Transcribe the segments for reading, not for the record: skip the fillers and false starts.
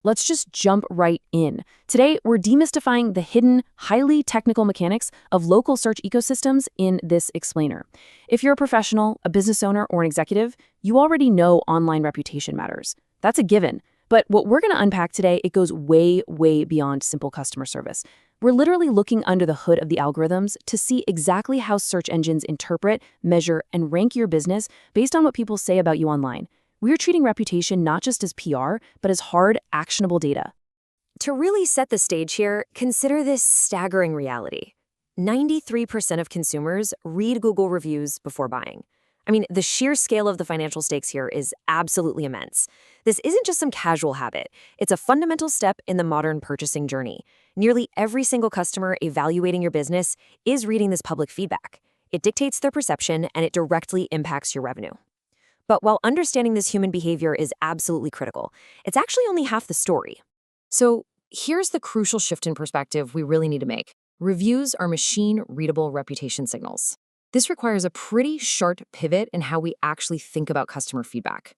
Let's just jump right in. Today, we're demystifying the hidden, highly technical mechanics of local search ecosystems in this explainer. If you're a professional, a business owner, or an executive, you already know online reputation matters. That's a given. But what we're going to unpack today, it goes way, way beyond simple customer service. We're literally looking under the hood of the algorithms to see exactly how search engines interpret, measure, and rank your business based on what people say about you online. We're treating reputation not just as PR, but as hard, actionable data. To really set the stage here, consider this staggering reality. 93% of consumers read Google reviews before buying. I mean, the sheer scale of the financial stakes here is absolutely immense. This isn't just some casual habit. It's a fundamental step in the modern purchasing journey. Nearly every single customer evaluating your business is reading this public feedback. It dictates their perception, and it directly impacts your revenue. But while understanding this human behavior is absolutely critical, it's actually only half the story. So here's the crucial shift in perspective we really need to make. Reviews are machine-readable reputation signals. This requires a pretty sharp pivot in how we actually think about customer feedback.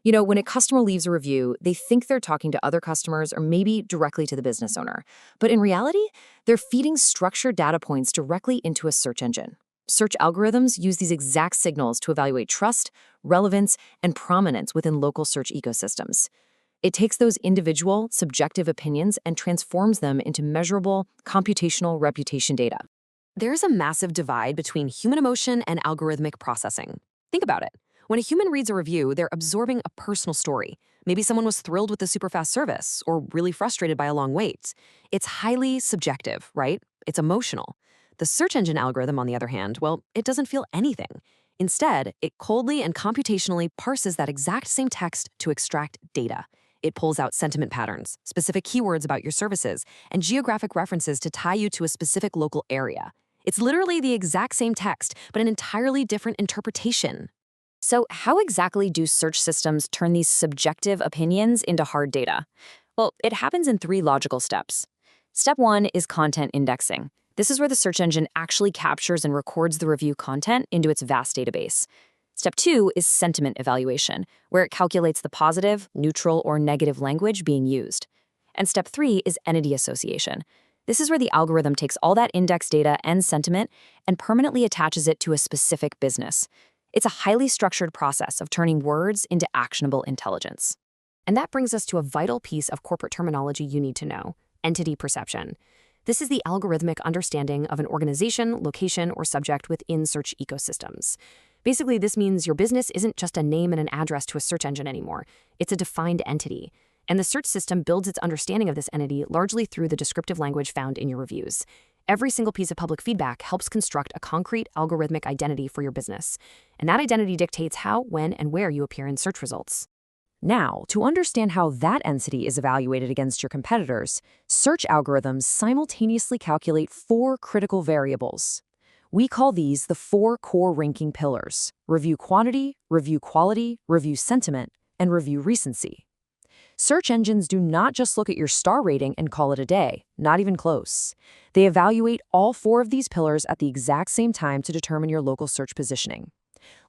You know, when a customer leaves a review, they think they're talking to other customers or maybe directly to the business owner. But in reality, they're feeding structured data points directly into a search engine. Search algorithms use these exact signals to evaluate trust, relevance, and prominence within local search ecosystems. It takes those individual, subjective opinions and transforms them into measurable, computational reputation data. There's a massive divide between human emotion and algorithmic processing. Think about it. When a human reads a review, they're absorbing a personal story. Maybe someone was thrilled with the super fast service or really frustrated by a long wait. It's highly subjective, right? It's emotional. The search engine algorithm, on the other hand, well, it doesn't feel anything. Instead, it coldly and computationally parses that exact same text to extract data. It pulls out sentiment patterns, specific keywords about your services, and geographic references to tie you to a specific local area. It's literally the exact same text, but an entirely different interpretation. So how exactly do search systems turn these subjective opinions into hard data? Well, it happens in 3 logical steps. Step 1 is content indexing. This is where the search engine actually captures and records the review content into its vast database. Step 2 is sentiment evaluation, where it calculates the positive, neutral, or negative language being used. And step 3 is entity association. This is where the algorithm takes all that index data and sentiment and permanently attaches it to a specific business. It's a highly structured process of turning words into actionable intelligence. And that brings us to a vital piece of corporate terminology you need to know: entity perception. This is the algorithmic understanding of an organization, location, or subject within search ecosystems. Basically, this means your business isn't just a name and an address to a search engine anymore. It's a defined entity. And the search system builds its understanding of this entity largely through the descriptive language found in your reviews. Every single piece of public feedback helps construct a concrete algorithmic identity for your business. And that identity dictates how, when, and where you appear in search results. Now, to understand how that entity is evaluated against your competitors, search algorithms simultaneously calculate 4 critical variables. We call these the 4 core ranking pillars: review quantity, review quality, review sentiment, and review recency. Search engines do not just look at your star rating and call it a day, not even close. They evaluate all 4 of these pillars at the exact same time to determine your local search positioning.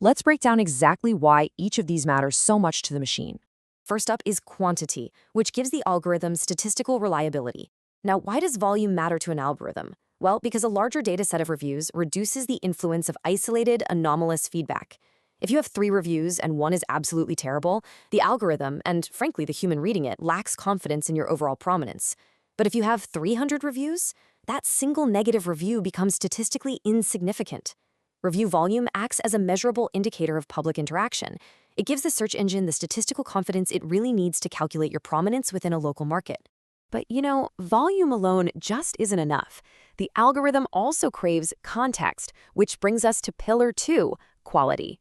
Let's break down exactly why each of these matters so much to the machine. First up is quantity, which gives the algorithm statistical reliability. Now, why does volume matter to an algorithm? Well, because a larger data set of reviews reduces the influence of isolated, anomalous feedback. If you have 3 reviews and one is absolutely terrible, the algorithm, and frankly the human reading it, lacks confidence in your overall prominence. But if you have 300 reviews, that single negative review becomes statistically insignificant. Review volume acts as a measurable indicator of public interaction. It gives the search engine the statistical confidence it really needs to calculate your prominence within a local market. But volume alone just isn't enough. The algorithm also craves context, which brings us to pillar 2, quality.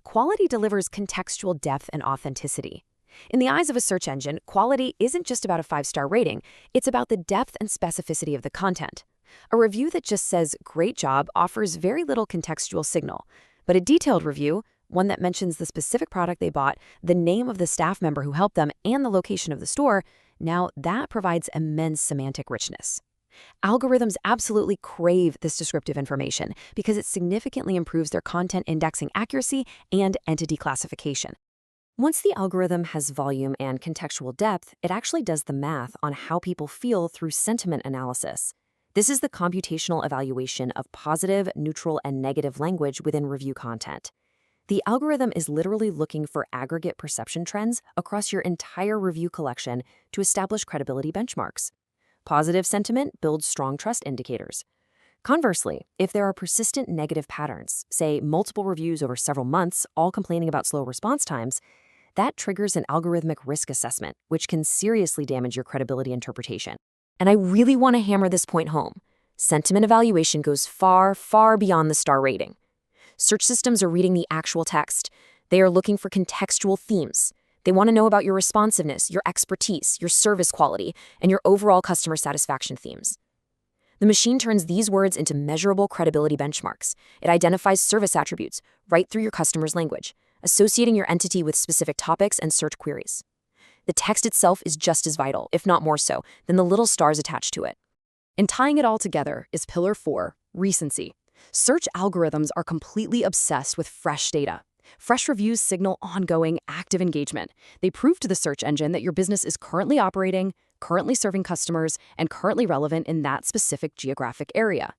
Quality delivers contextual depth and authenticity. In the eyes of a search engine, quality isn't just about a 5-star rating, it's about the depth and specificity of the content. A review that just says, "Great job," offers very little contextual signal. But a detailed review, one that mentions the specific product they bought, the name of the staff member who helped them, and the location of the store, now that provides immense semantic richness. Algorithms absolutely crave this descriptive information because it significantly improves their content indexing accuracy and entity classification. Once the algorithm has volume and contextual depth, it actually does the math on how people feel through sentiment analysis. This is the computational evaluation of positive, neutral, and negative language within review content. The algorithm is literally looking for aggregate perception trends across your entire review collection to establish credibility benchmarks. Positive sentiment builds strong trust indicators. Conversely, if there are persistent negative patterns, say multiple reviews over several months, all complaining about slow response times, that triggers an algorithmic risk assessment, which can seriously damage your credibility interpretation. And I really want to hammer this point home. Sentiment evaluation goes far, far beyond the star rating. Search systems are reading the actual text. They are looking for contextual themes. They want to know about your responsiveness, your expertise, your service quality, and your overall customer satisfaction themes. The machine turns these words into measurable credibility benchmarks. It identifies service attributes right through your customer's language, associating your entity with specific topics and search queries. The text itself is just as vital, if not more so, than the little stars attached to it. And tying it all together is Pillar 4, recency. Search algorithms are completely obsessed with fresh data. Fresh reviews signal ongoing, active engagement. They prove to the search engine that your business is currently operating, currently serving customers, and currently relevant in that specific geographic area.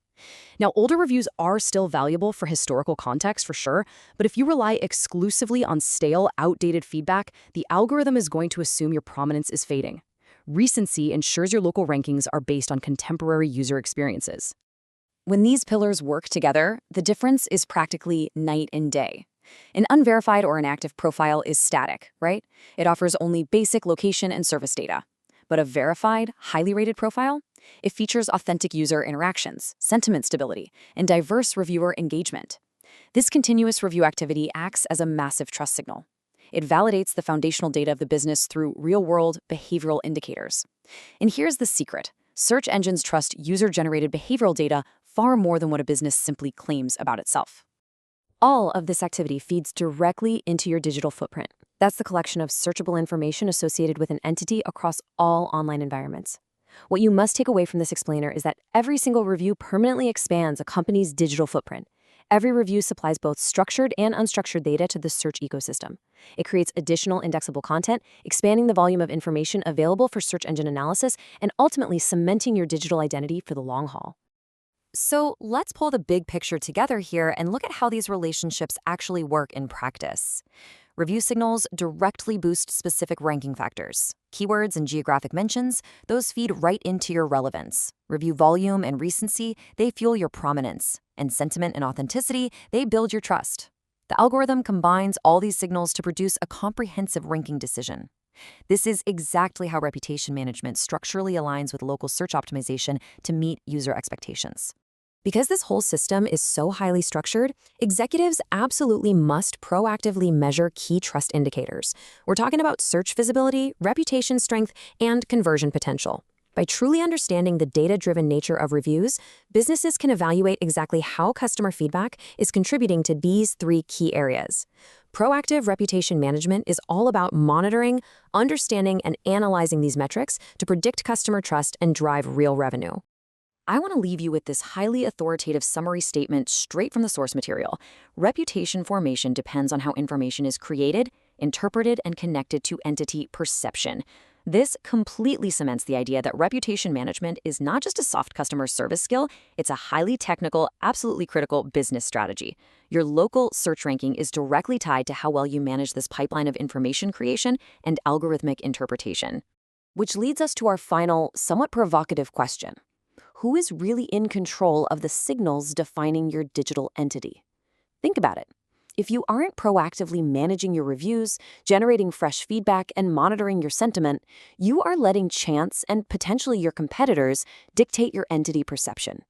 Now, older reviews are still valuable for historical context, for sure, but if you rely exclusively on stale, outdated feedback, the algorithm is going to assume your prominence is fading. Recency ensures your local rankings are based on contemporary user experiences. When these pillars work together, the difference is practically night and day. An unverified or inactive profile is static, right? It offers only basic location and service data. But a verified, highly rated profile? It features authentic user interactions, sentiment stability, and diverse reviewer engagement. This continuous review activity acts as a massive trust signal. It validates the foundational data of the business through real-world behavioral indicators. And here's the secret. Search engines trust user-generated behavioral data far more than what a business simply claims about itself. All of this activity feeds directly into your digital footprint. That's the collection of searchable information associated with an entity across all online environments. What you must take away from this explainer is that every single review permanently expands a company's digital footprint. Every review supplies both structured and unstructured data to the search ecosystem. It creates additional indexable content, expanding the volume of information available for search engine analysis, and ultimately cementing your digital identity for the long haul. So let's pull the big picture together here and look at how these relationships actually work in practice. Review signals directly boost specific ranking factors. Keywords and geographic mentions, those feed right into your relevance. Review volume and recency, they fuel your prominence. And sentiment and authenticity, they build your trust. The algorithm combines all these signals to produce a comprehensive ranking decision. This is exactly how reputation management structurally aligns with local search optimization to meet user expectations. Because this whole system is so highly structured, executives absolutely must proactively measure key trust indicators. We're talking about search visibility, reputation strength, and conversion potential. By truly understanding the data-driven nature of reviews, businesses can evaluate exactly how customer feedback is contributing to these 3 key areas. Proactive reputation management is all about monitoring, understanding, and analyzing these metrics to predict customer trust and drive real revenue. I want to leave you with this highly authoritative summary statement straight from the source material. Reputation formation depends on how information is created, interpreted, and connected to entity perception. This completely cements the idea that reputation management is not just a soft customer service skill, it's a highly technical, absolutely critical business strategy. Your local search ranking is directly tied to how well you manage this pipeline of information creation and algorithmic interpretation. Which leads us to our final, somewhat provocative question. Who is really in control of the signals defining your digital entity? Think about it. If you aren't proactively managing your reviews, generating fresh feedback, and monitoring your sentiment, you are letting chance and potentially your competitors dictate your entity perception.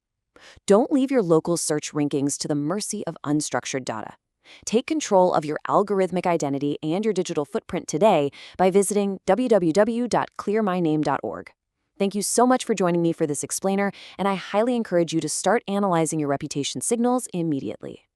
Don't leave your local search rankings to the mercy of unstructured data. Take control of your algorithmic identity and your digital footprint today by visiting www.clearmyname.org. Thank you so much for joining me for this explainer, and I highly encourage you to start analyzing your reputation signals immediately.